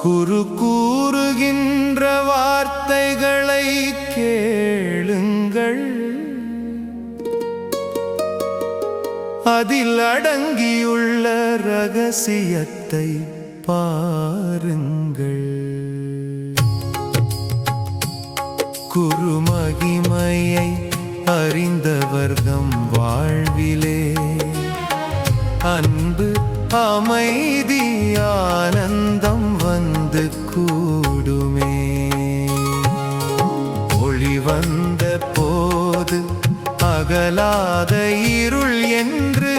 குரு கூறுகின்ற வார்த்தைகளை கேளுங்கள், அதில் அடங்கியுள்ள ரகசியத்தை பாருங்கள். குரு மகிமையை அறிந்தவர்தம் வாழ்விலே அன்பு, அமைதி, ஆனந்தம் வந்து கூடுமே. ஒளி வந்த போது அகலாத இருள் என்று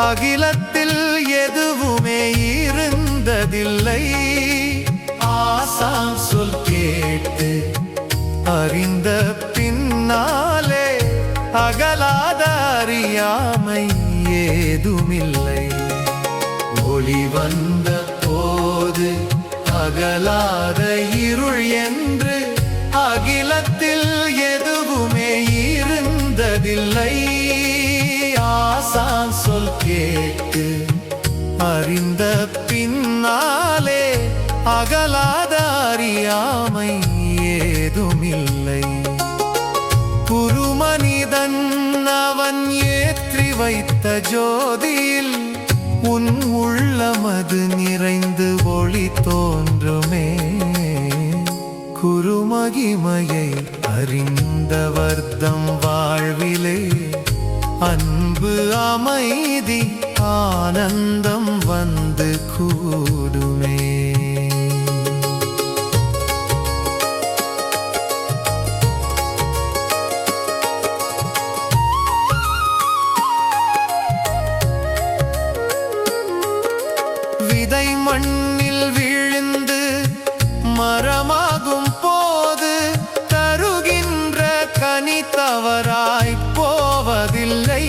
அகிலத்தில் எதுவுமே இருந்ததில்லை. ஆசான் சொல் கேட்டு அறிந்த பின்னாலே அகலாத அறியாமை ஏதுமில்லை. ஒளி வந்த போது அகலாத இருள் என்று அகிலத்தில் எதுவுமே இருந்ததில்லை. ஆசான் சொல் கேட்டு அறிந்த பின்னாலே அகலாத அறியாமை ஏதுமில்லை. குரு மனிதன் அவன் ஏற்றி வைத்த ஜோதியில் உன் உள்ளமது நிறைந்து ஒளி தோன்றுமே. குரு மகிமையை அறிந்தவர்தம் வாழ்விலே அன்பு, அமைதி, ஆனந்தம் வந்து கூடுமே. விதை மண்ணில் விழுந்து மரமாகும் போது தருகின்ற கனி தவறாய் போவதில்லை.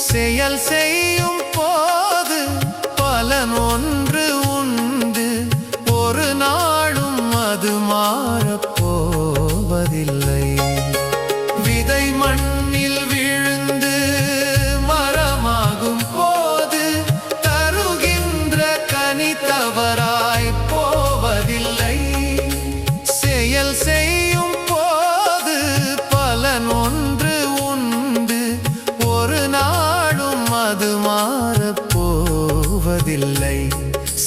செயல் செய்யும் போது பலன் ஒன்று உண்டு, ஒரு நாளும் அது மாறப்போவதில்லை. விதை மண்ணில் விழுந்து மரமாகும் போது தருகின்ற கனி தவறாய் போவதில்லை. செயல் செய்யும் போது பலன் ஒன்று உண்டு, ஒரு நாளும் அது மாறப்போவதில்லை.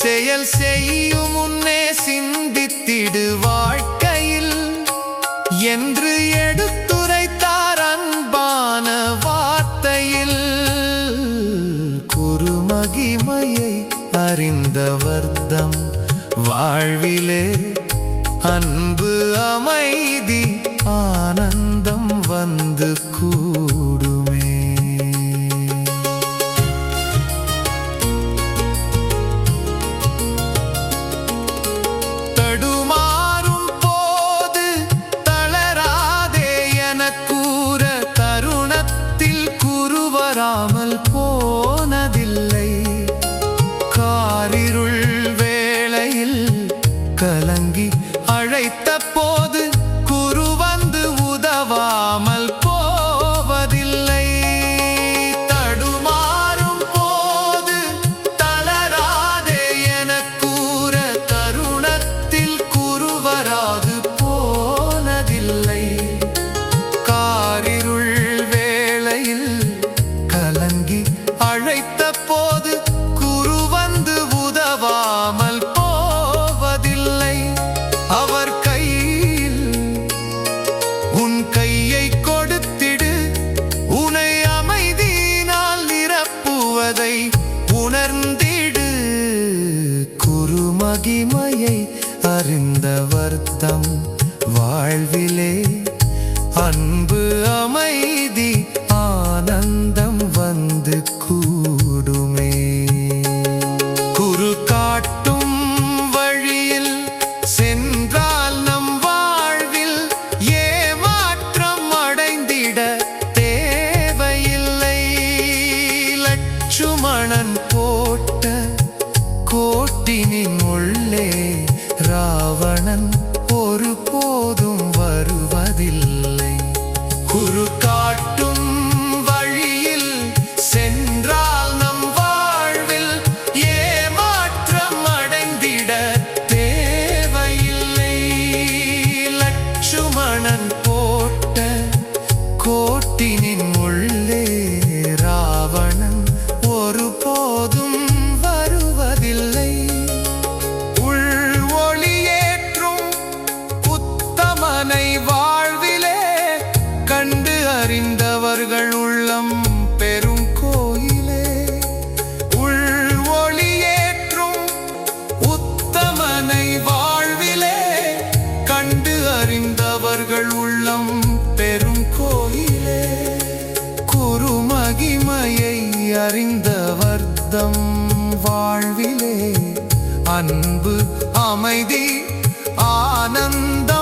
செயல் செய்யும் முன்னே சிந்தித்திடு வாழ்க்கையில் என்று எடுத்துரைத்தார் அன்பான வார்த்தையில். குரு மகிமையை அறிந்தவர்தம் வாழ்விலே அன்பு, அமைதி, ஆனந்தம் வந்து கூடுமே. தடுமாறும் போது தளராதே என கூற தருணத்தில் குரு வராமல் போனதில்லை. காரிருள் வேளையில் கலங்கி அழைத்த போது குரு வந்து உதவாமல் போவதில்லை. தடுமாறும் போது தளராதே என கூற தருணத்தில் குரு வராது போனதில்லை. காரிருள் வேளையில் கலங்கி அழைத்த போது குரு வந்து உதவாமல் போவதில்லை. அவர் கையில் உன் கையை கொடுத்திடு, உன்னை அமைதியினால் நிரப்புவதை உணர்ந்திடு. குரு மகிமையை அறிந்தவர்தம் வாழ்விலே அன்பு, அமைதி, ஆனந்தம் வந்து கூடுமே. குரு காட்டும் வழியில் சென்றால் நம் வாழ்வில் ஏமாற்றம் அடைந்திட தேவையில்லை. லட்சுமணன் போட்ட கோட்டினின் உள்ளே ராவணன் ஒரு போதும் வருவதில்லை. குரு காட்டும் அன்பு அமைதி ஆனந்தம்